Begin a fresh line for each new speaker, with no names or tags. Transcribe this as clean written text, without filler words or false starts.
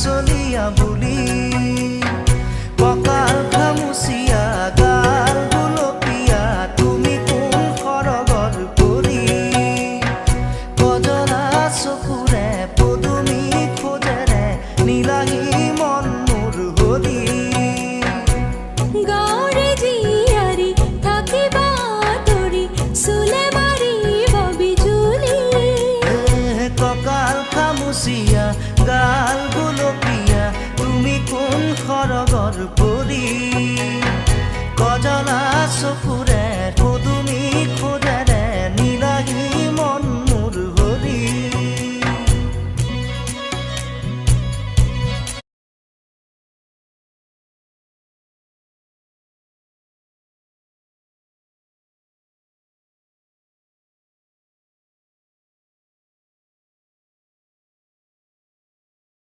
চলিয়া বুলি কঁকাল খামুচিয়া গাল গুলপীয়া তুমি কোন সৰগৰ পৰি কজলা চকুৰে পদুমী খোজেৰে নীলাহী মন মোৰ হলি
গাঁৱৰে জীয়াৰী থাকিবা তৰি চুলে মাৰিব বিজুলি
কঁকাল খামুচিয়া গাল গুলপীয়া তুমি কোন সৰগৰ পৰি